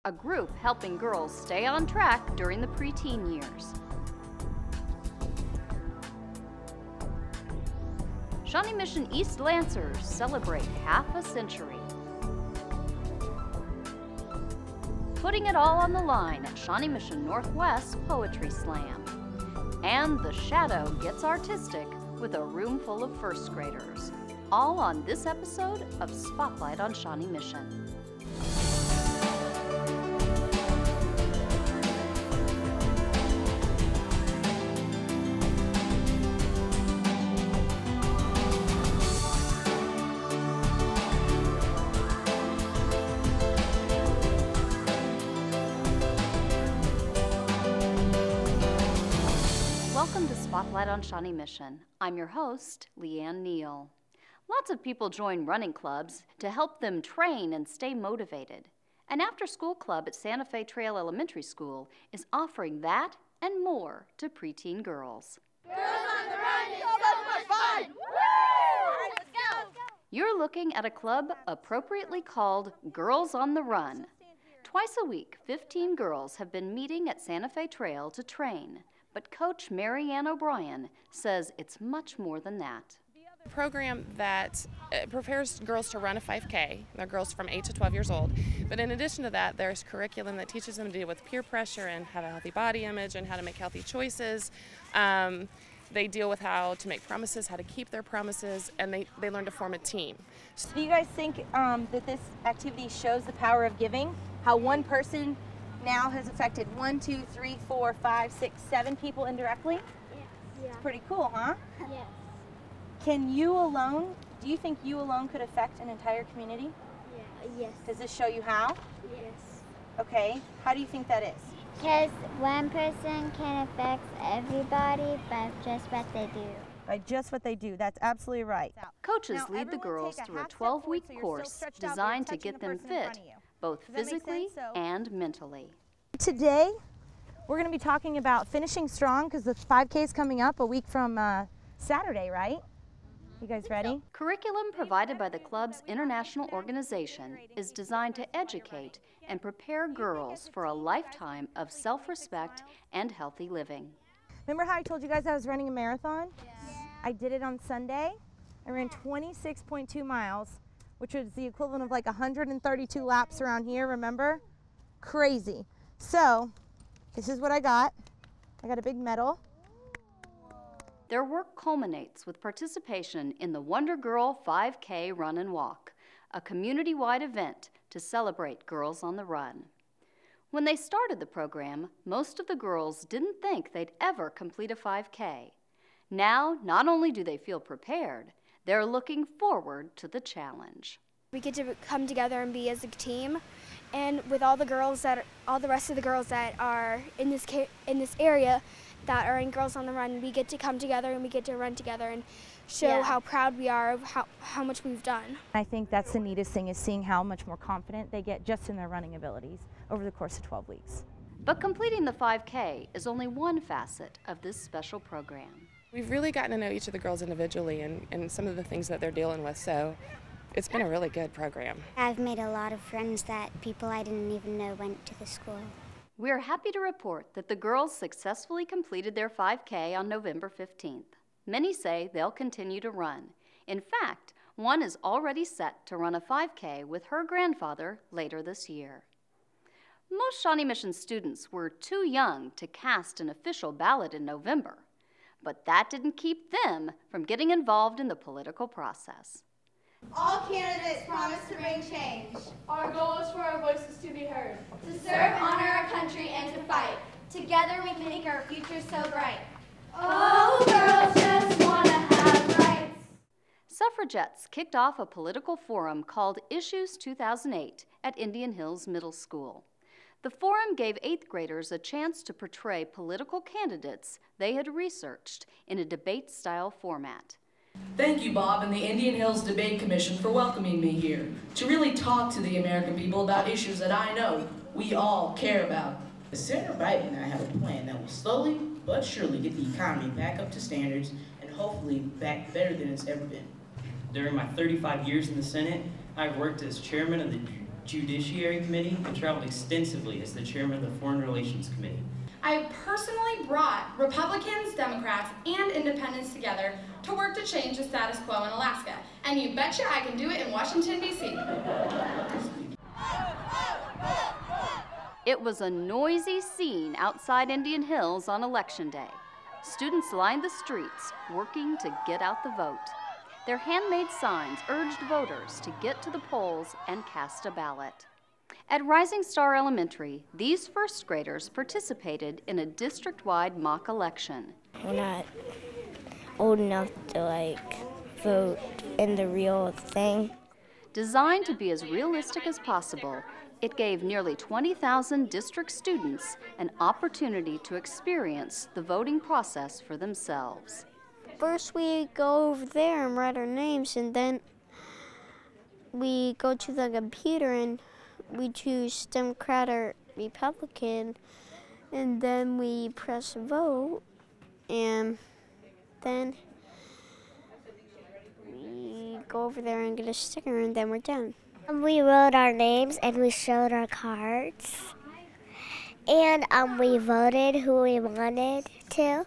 a group helping girls stay on track during the preteen years. Shawnee Mission East Lancers celebrate half a century. Putting it all on the line at Shawnee Mission Northwest Poetry Slam. And the Shadow gets artistic with a room full of first graders. All on this episode of Spotlight on Shawnee Mission. Welcome to Spotlight on Shawnee Mission. I'm your host, Leanne Neal. Lots of people join running clubs to help them train and stay motivated. An after-school club at Santa Fe Trail Elementary School is offering that and more to preteen girls. Girls on the Run is so much fun! Woo! All right, let's go! You're looking at a club appropriately called Girls on the Run. Twice a week, 15 girls have been meeting at Santa Fe Trail to train. But Coach Mary Ann O'Brien says it's much more than that. A program that prepares girls to run a 5K. They're girls from 8 to 12 years old. But in addition to that, there's curriculum that teaches them to deal with peer pressure and have a healthy body image and how to make healthy choices. They deal with how to make promises, how to keep their promises, and they learn to form a team. Do you guys think that this activity shows the power of giving? How one person now has affected 1, 2, 3, 4, 5, 6, 7 people indirectly? Yes. It's pretty cool, huh? Yes. Can you alone, do you think you alone could affect an entire community? Yes. Does this show you how? Yes. Okay, how do you think that is? Because one person can affect everybody by just what they do. By just what they do, that's absolutely right. Coaches lead the girls through a 12-week course designed to get them fit, both physically and mentally. Today, we're going to be talking about finishing strong because the 5K is coming up a week from Saturday, right? You guys ready? Curriculum provided by the club's international organization is designed to educate and prepare girls for a lifetime of self-respect and healthy living. Remember how I told you guys I was running a marathon? Yes. I did it on Sunday. I ran 26.2 miles, which was the equivalent of like 132 laps around here, remember? Crazy. So, this is what I got. I got a big medal. Their work culminates with participation in the Wonder Girl 5K Run and Walk, a community-wide event to celebrate Girls on the Run. When they started the program, most of the girls didn't think they'd ever complete a 5K. Now, not only do they feel prepared, they're looking forward to the challenge. We get to come together and be as a team, and with all the rest of the girls that are in this area that are in Girls on the Run, we get to come together and we get to run together and show how proud we are of how much we've done. I think that's the neatest thing, is seeing how much more confident they get just in their running abilities over the course of 12 weeks. But completing the 5K is only one facet of this special program. We've really gotten to know each of the girls individually and some of the things that they're dealing with, so it's been a really good program. I've made a lot of friends that people I didn't even know went to the school. We're happy to report that the girls successfully completed their 5K on November 15th. Many say they'll continue to run. In fact, one is already set to run a 5K with her grandfather later this year. Most Shawnee Mission students were too young to cast an official ballot in November, but that didn't keep them from getting involved in the political process. All candidates promise to bring change. Our goal is for our voices to be heard. To serve, honor our country, and to fight. Together we can make our future so bright. Oh, girls just want to have rights. Suffragettes kicked off a political forum called Issues 2008 at Indian Hills Middle School. The forum gave 8th graders a chance to portray political candidates they had researched in a debate-style format. Thank you, Bob, and the Indian Hills Debate Commission for welcoming me here to really talk to the American people about issues that I know we all care about. Senator Biden and I have a plan that will slowly but surely get the economy back up to standards and hopefully back better than it's ever been. During my 35 years in the Senate, I've worked as chairman of the Judiciary Committee and traveled extensively as the chairman of the Foreign Relations Committee. I personally brought Republicans, Democrats, and Independents together to work to change the status quo in Alaska. And you betcha I can do it in Washington, D.C. It was a noisy scene outside Indian Hills on Election Day. Students lined the streets, working to get out the vote. Their handmade signs urged voters to get to the polls and cast a ballot. At Rising Star Elementary, these first graders participated in a district-wide mock election. We're not old enough to vote in the real thing. Designed to be as realistic as possible, it gave nearly 20,000 district students an opportunity to experience the voting process for themselves. First we go over there and write our names, and then we go to the computer and we choose Democrat or Republican, and then we press vote, and then we go over there and get a sticker, and then we're done. We wrote our names and we showed our cards, and we voted who we wanted to.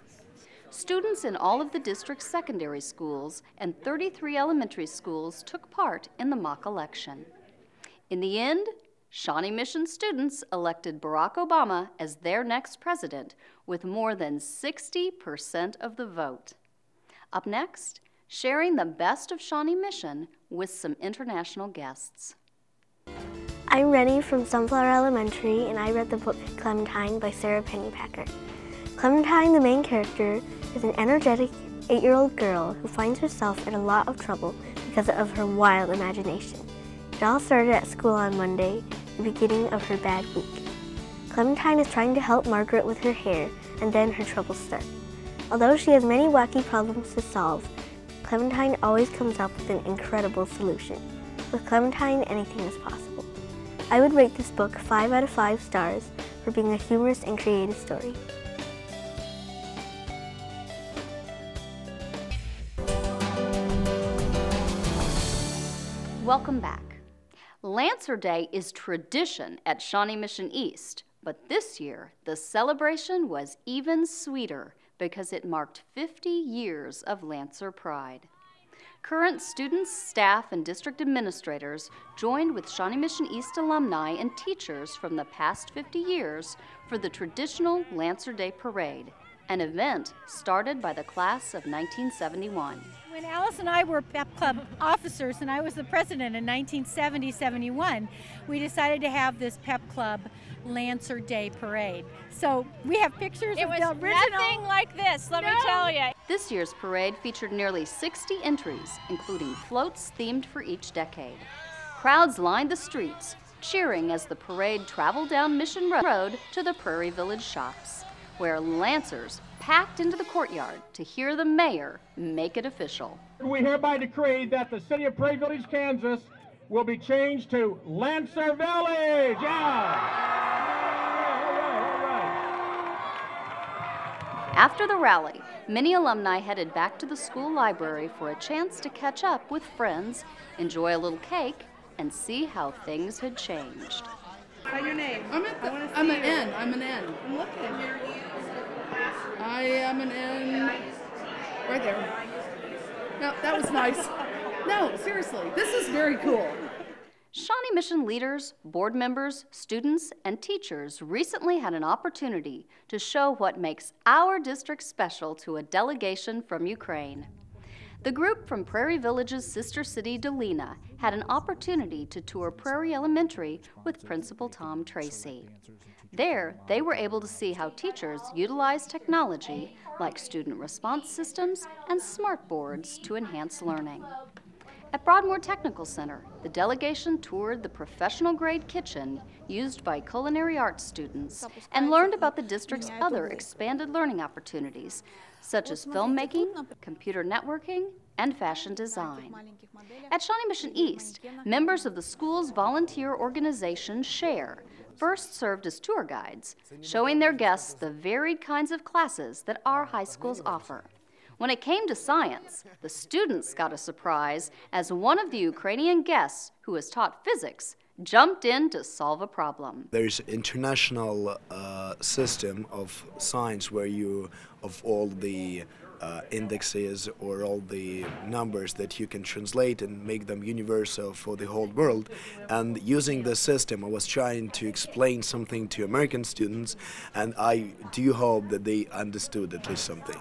Students in all of the district's secondary schools and 33 elementary schools took part in the mock election. In the end, Shawnee Mission students elected Barack Obama as their next president with more than 60% of the vote. Up next, sharing the best of Shawnee Mission with some international guests. I'm Rennie from Sunflower Elementary, and I read the book Clementine by Sarah Pennypacker. Clementine, the main character, is an energetic 8-year-old girl who finds herself in a lot of trouble because of her wild imagination. It all started at school on Monday, the beginning of her bad week. Clementine is trying to help Margaret with her hair, and then her troubles start. Although she has many wacky problems to solve, Clementine always comes up with an incredible solution. With Clementine, anything is possible. I would rate this book 5 out of 5 stars for being a humorous and creative story. Welcome back. Lancer Day is tradition at Shawnee Mission East, but this year the celebration was even sweeter because it marked 50 years of Lancer pride. Current students, staff, and district administrators joined with Shawnee Mission East alumni and teachers from the past 50 years for the traditional Lancer Day Parade, an event started by the class of 1971. When Alice and I were Pep Club officers and I was the president in 1970-71, we decided to have this Pep Club Lancer Day Parade. So we have pictures of the original. It was nothing like this, let me tell you. This year's parade featured nearly 60 entries, including floats themed for each decade. Crowds lined the streets, cheering as the parade traveled down Mission Road to the Prairie Village shops, where Lancers packed into the courtyard to hear the mayor make it official. We hereby decree that the city of Prairie Village, Kansas will be changed to Lancer Village. Yeah! After the rally, many alumni headed back to the school library for a chance to catch up with friends, enjoy a little cake, and see how things had changed. What's your name? I'm an N. I'm an N. I'm looking. I am an N. Right there. No, that was nice. No, seriously, this is very cool. Shawnee Mission leaders, board members, students, and teachers recently had an opportunity to show what makes our district special to a delegation from Ukraine. The group from Prairie Village's sister city, Dolina, had an opportunity to tour Prairie Elementary with Principal Tom Tracy. There, they were able to see how teachers utilize technology like student response systems and smart boards to enhance learning. At Broadmoor Technical Center, the delegation toured the professional-grade kitchen used by culinary arts students and learned about the district's other expanded learning opportunities, such as filmmaking, computer networking, and fashion design. At Shawnee Mission East, members of the school's volunteer organization, SHARE, first served as tour guides, showing their guests the varied kinds of classes that our high schools offer. When it came to science, the students got a surprise as one of the Ukrainian guests who was taught physics jumped in to solve a problem. There's an international system of science where of all the indexes or all the numbers that you can translate and make them universal for the whole world. And using the system, I was trying to explain something to American students, and I do hope that they understood at least something.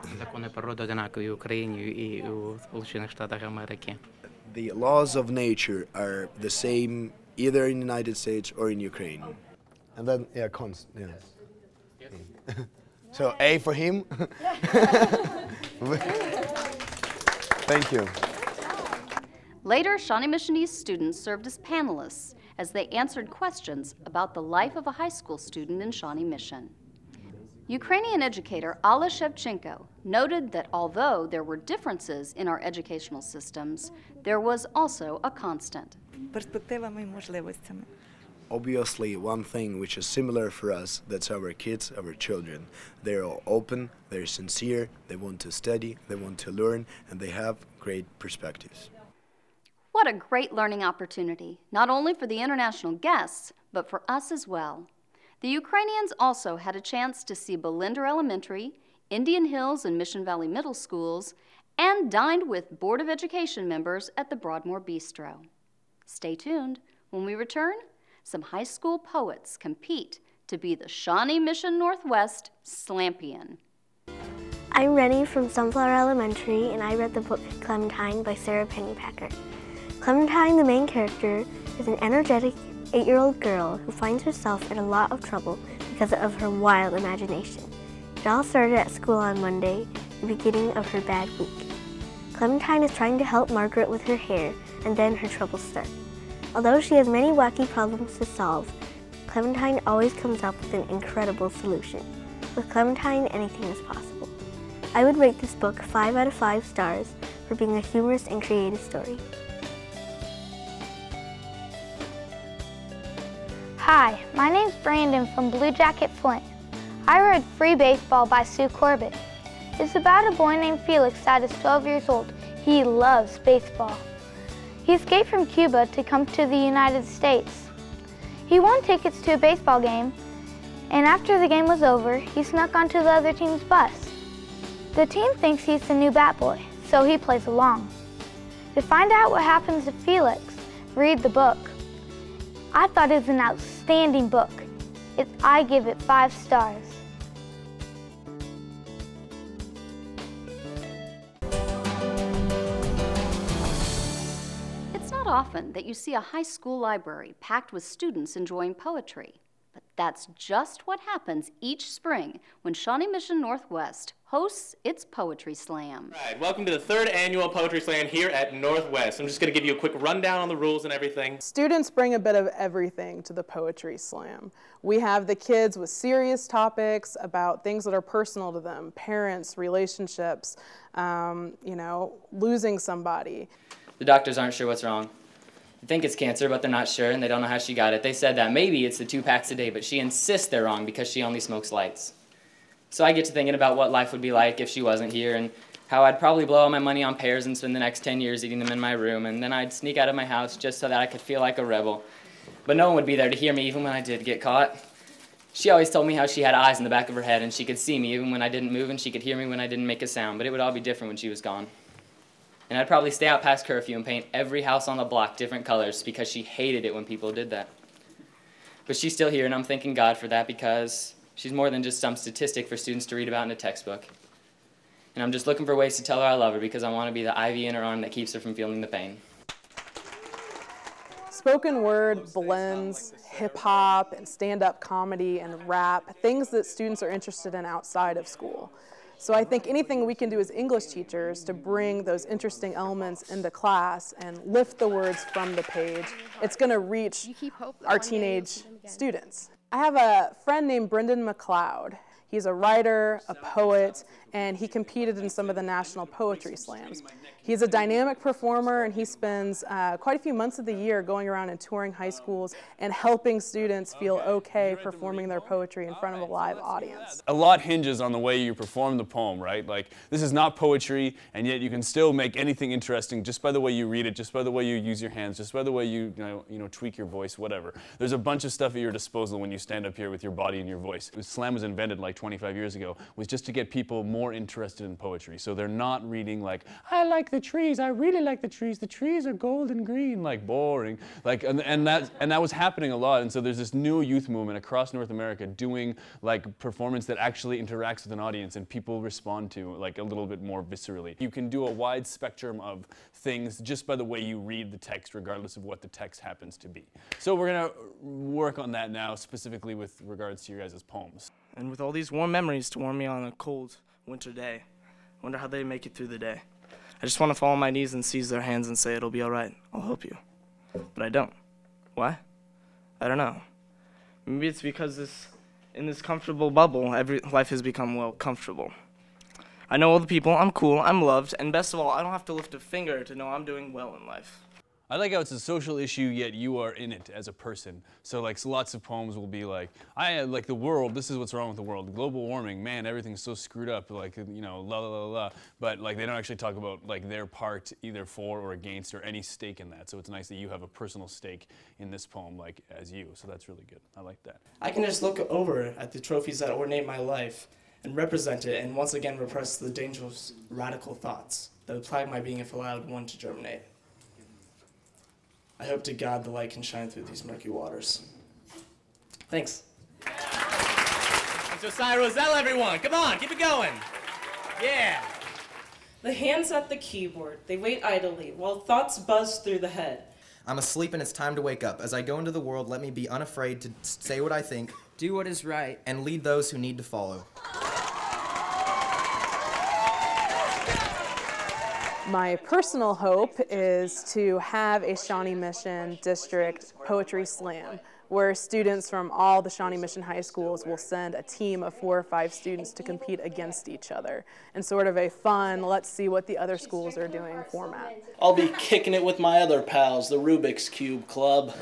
The laws of nature are the same either in the United States or in Ukraine. And then, yeah, So A for him. Thank you. Later, Shawnee Missionese students served as panelists as they answered questions about the life of a high school student in Shawnee Mission. Ukrainian educator Alla Shevchenko noted that although there were differences in our educational systems, there was also a constant. Obviously, one thing which is similar for us, that's our kids, our children. They're all open, they're sincere, they want to study, they want to learn, and they have great perspectives. What a great learning opportunity, not only for the international guests, but for us as well. The Ukrainians also had a chance to see Belinder Elementary, Indian Hills and Mission Valley Middle Schools, and dined with Board of Education members at the Broadmoor Bistro. Stay tuned. When we return, some high school poets compete to be the Shawnee Mission Northwest Slampion. I'm Rennie from Sunflower Elementary, and I read the book Clementine by Sarah Pennypacker. Clementine, the main character, is an energetic 8-year-old girl who finds herself in a lot of trouble because of her wild imagination. It all started at school on Monday, the beginning of her bad week. Clementine is trying to help Margaret with her hair, and then her troubles start. Although she has many wacky problems to solve, Clementine always comes up with an incredible solution. With Clementine, anything is possible. I would rate this book 5 out of 5 stars for being a humorous and creative story. Hi, my name's Brandon from Blue Jacket Flint. I read Free Baseball by Sue Corbett. It's about a boy named Felix that is 12 years old. He loves baseball. He escaped from Cuba to come to the United States. He won tickets to a baseball game, and after the game was over, he snuck onto the other team's bus. The team thinks he's the new bat boy, so he plays along. To find out what happens to Felix, read the book. I thought it was an outstanding book. I give it 5 stars. It's not often that you see a high school library packed with students enjoying poetry, but that's just what happens each spring when Shawnee Mission Northwest hosts its Poetry Slam. All right, welcome to the 3rd annual Poetry Slam here at Northwest. I'm just going to give you a quick rundown on the rules and everything. Students bring a bit of everything to the Poetry Slam. We have the kids with serious topics about things that are personal to them, parents, relationships, losing somebody. The doctors aren't sure what's wrong. They think it's cancer, but they're not sure, and they don't know how she got it. They said that maybe it's the 2 packs a day, but she insists they're wrong because she only smokes lights. So I get to thinking about what life would be like if she wasn't here, and how I'd probably blow all my money on pears and spend the next 10 years eating them in my room, and then I'd sneak out of my house just so that I could feel like a rebel. But no one would be there to hear me even when I did get caught. She always told me how she had eyes in the back of her head, and she could see me even when I didn't move, and she could hear me when I didn't make a sound, but it would all be different when she was gone. And I'd probably stay out past curfew and paint every house on the block different colors because she hated it when people did that. But she's still here, and I'm thanking God for that because she's more than just some statistic for students to read about in a textbook. And I'm just looking for ways to tell her I love her because I want to be the IV in her arm that keeps her from feeling the pain. Spoken word blends hip-hop and stand-up comedy and rap, things that students are interested in outside of school. So I think anything we can do as English teachers to bring those interesting elements into class and lift the words from the page, it's going to reach our teenage students. I have a friend named Brendan McLeod. He's a writer, a poet, and he competed in some of the national poetry slams. He's a dynamic performer, and he spends quite a few months of the year going around and touring high schools and helping students feel okay performing their poetry in front of a live audience. A lot hinges on the way you perform the poem, right? Like, this is not poetry, and yet you can still make anything interesting just by the way you read it, just by the way you use your hands, just by the way you tweak your voice, whatever. There's a bunch of stuff at your disposal when you stand up here with your body and your voice. Slam was invented like 25 years ago, was just to get people more interested in poetry. So they're not reading like, I like the trees, I really like the trees are gold and green, like boring. Like, and that was happening a lot, and so there's this new youth movement across North America doing like performance that actually interacts with an audience and people respond to like a little bit more viscerally. You can do a wide spectrum of things just by the way you read the text, regardless of what the text happens to be. So we're gonna work on that now, specifically with regards to your guys' poems. And with all these warm memories to warm me on a cold winter day, I wonder how they make it through the day. I just want to fall on my knees and seize their hands and say, it'll be all right, I'll help you. But I don't. Why? I don't know. Maybe it's because in this comfortable bubble, life has become, well, comfortable. I know all the people, I'm cool, I'm loved, and best of all, I don't have to lift a finger to know I'm doing well in life. I like how it's a social issue, yet you are in it as a person. So like lots of poems will be like, I like the world, this is what's wrong with the world. Global warming, man, everything's so screwed up, like, you know, la la la la. But like they don't actually talk about like their part either for or against or any stake in that. So it's nice that you have a personal stake in this poem like as you. So that's really good. I like that. I can just look over at the trophies that ornate my life and represent it and once again repress the dangerous radical thoughts that would plague my being if allowed one to germinate. I hope to God the light can shine through these murky waters. Thanks. It's Josiah Roselle, everyone. Come on, keep it going. Yeah. The hands at the keyboard, they wait idly while thoughts buzz through the head. I'm asleep and it's time to wake up. As I go into the world, let me be unafraid to say what I think, do what is right, and lead those who need to follow. My personal hope is to have a Shawnee Mission District Poetry Slam, where students from all the Shawnee Mission high schools will send a team of 4 or 5 students to compete against each other in sort of a fun, let's see what the other schools are doing format. I'll be kicking it with my other pals, the Rubik's Cube Club.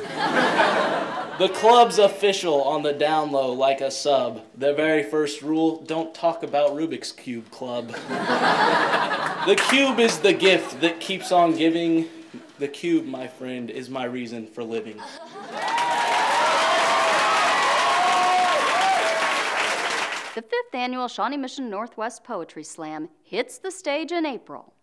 The club's official on the down low like a sub. Their very first rule, don't talk about Rubik's Cube Club. The cube is the gift that keeps on giving. The cube, my friend, is my reason for living. The 5th annual Shawnee Mission Northwest Poetry Slam hits the stage in April.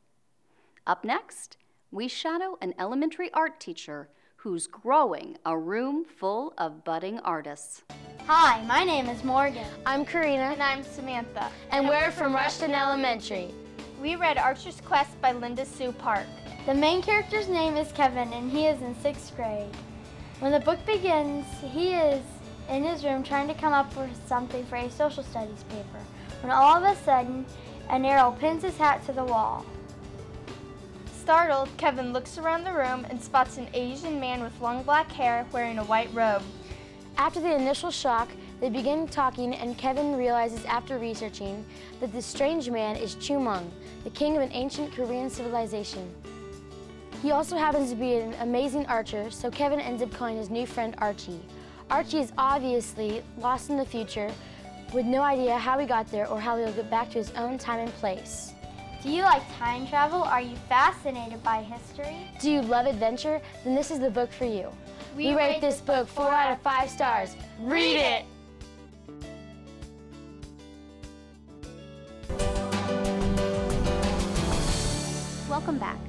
Up next, we shadow an elementary art teacher who's growing a room full of budding artists. Hi, my name is Morgan. I'm Karina. And I'm Samantha. And we're from Rushton Elementary. We read Archer's Quest by Linda Sue Park. The main character's name is Kevin, and he is in 6th grade. When the book begins, he is in his room trying to come up with something for a social studies paper, when all of a sudden, an arrow pins his hat to the wall. Startled, Kevin looks around the room and spots an Asian man with long black hair wearing a white robe. After the initial shock, they begin talking, and Kevin realizes after researching that this strange man is Chumung, the king of an ancient Korean civilization. He also happens to be an amazing archer, so Kevin ends up calling his new friend Archie. Archie is obviously lost in the future with no idea how he got there or how he'll get back to his own time and place. Do you like time travel? Are you fascinated by history? Do you love adventure? Then this is the book for you. We rate this book 4 out of 5 stars. Read it! Welcome back.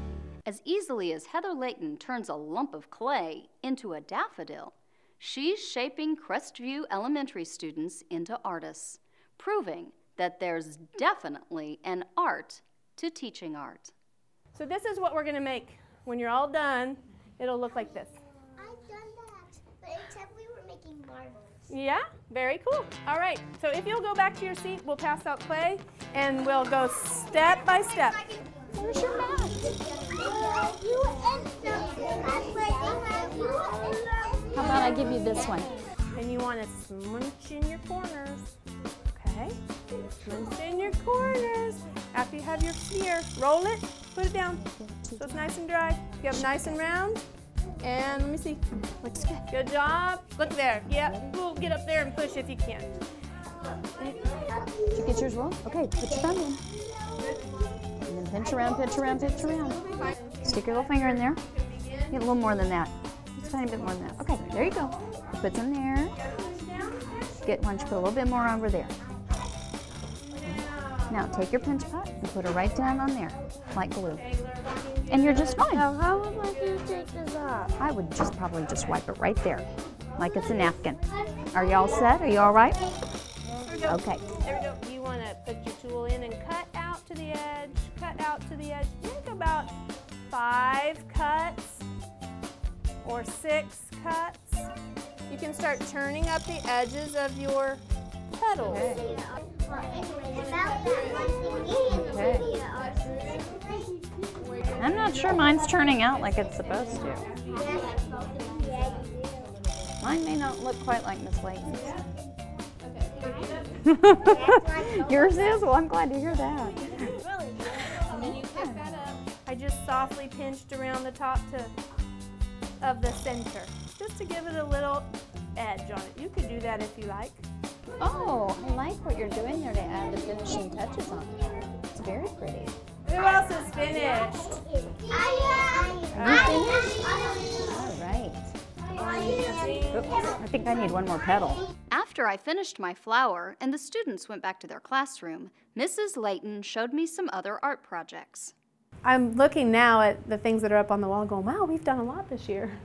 As easily as Heather Layton turns a lump of clay into a daffodil, she's shaping Crestview Elementary students into artists, proving that there's definitely an art to teaching art. So this is what we're going to make. When you're all done, it'll look like this. I've done that, but except we were making marbles. Yeah, very cool. All right, so if you'll go back to your seat, we'll pass out clay, and we'll go step by step. Where's your mat? How about I give you this one? And you want to smooch in your corners. Okay. Okay. And stay in your corners. After you have your sphere, roll it, put it down. So it's nice and dry. You have nice and round. And let me see. Looks good. Good job. Look there. Yeah. We'll get up there and push if you can. Did you get yours rolled? Okay, put your thumb in. And then pinch around, pinch around, pinch around. Stick your little finger in there. Get a little more than that. Just a tiny bit more than that. Okay, there you go. Put some there. Why don't you put a little bit more over there. Now take your pinch pot and put it right down on there, like glue. And you're just fine. Now, how am I going to take this off? I would probably just wipe it right there, like it's a napkin. Are you all set? Are you all right? Okay. There we go. You want to put your tool in and cut out to the edge, cut out to the edge. Think about 5 cuts or 6 cuts. You can start turning up the edges of your petals. Okay. I'm not sure mine's turning out like it's supposed to. Mine may not look quite like Miss Layton's. Yours is? Well, I'm glad to hear that. And then you pick that up. I just softly pinched around the top of the center, just to give it a little edge on it. You could do that if you like. Oh, I like what you're doing there to add the finishing touches on it. It's very pretty. Who else is finished? All right. Oops, I think I need one more petal. After I finished my flower and the students went back to their classroom, Mrs. Layton showed me some other art projects. I'm looking now at the things that are up on the wall going, wow, we've done a lot this year.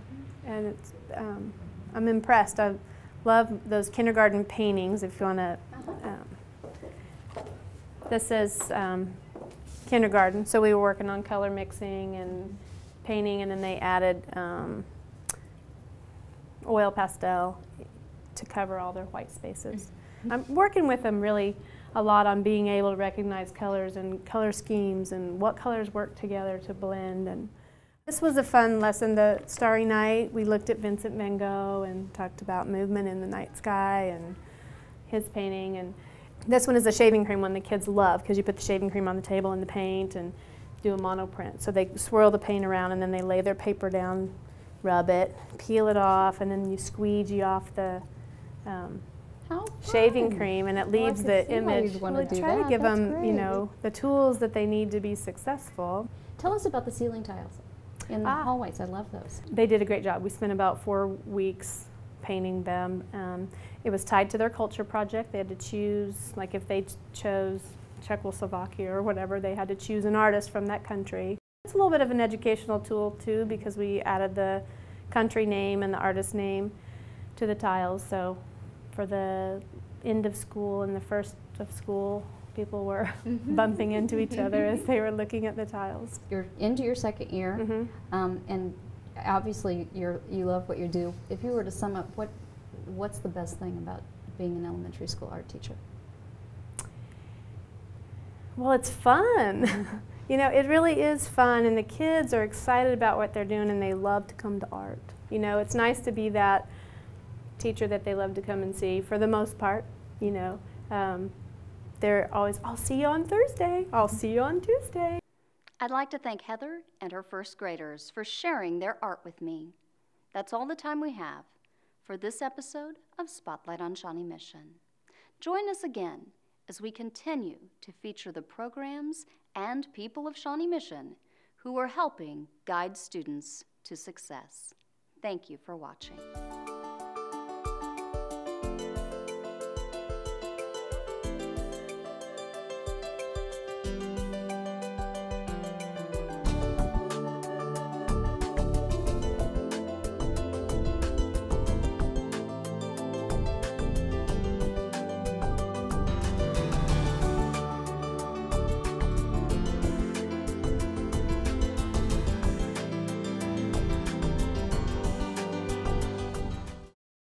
And it's, I'm impressed. I love those kindergarten paintings, if you want to. This is kindergarten, so we were working on color mixing and painting, and then they added oil pastel to cover all their white spaces. I'm working with them really a lot on being able to recognize colors and color schemes and what colors work together to blend. And this was a fun lesson, the Starry Night. We looked at Vincent Van Gogh and talked about movement in the night sky and his painting. And this one is a shaving cream one the kids love, because you put the shaving cream on the table and the paint and do a monoprint. So they swirl the paint around and then they lay their paper down, rub it, peel it off, and then you squeegee off the shaving cream, and it leaves the image. We try to give them, you know, the tools that they need to be successful. Tell us about the ceiling tiles in the hallways. I love those. They did a great job. We spent about 4 weeks painting them. It was tied to their culture project. They had to choose, like if they chose Czechoslovakia or whatever, they had to choose an artist from that country. It's a little bit of an educational tool too, because we added the country name and the artist name to the tiles. So for the end of school and the first of school, people were bumping into each other as they were looking at the tiles. You're into your second year, and obviously you love what you do. If you were to sum up, what's the best thing about being an elementary school art teacher? Well, it's fun. You know, it really is fun, and the kids are excited about what they're doing, and they love to come to art. You know, it's nice to be that teacher that they love to come and see, for the most part, you know. They're always, I'll see you on Thursday, I'll see you on Tuesday. I'd like to thank Heather and her first graders for sharing their art with me. That's all the time we have for this episode of Spotlight on Shawnee Mission. Join us again as we continue to feature the programs and people of Shawnee Mission who are helping guide students to success. Thank you for watching.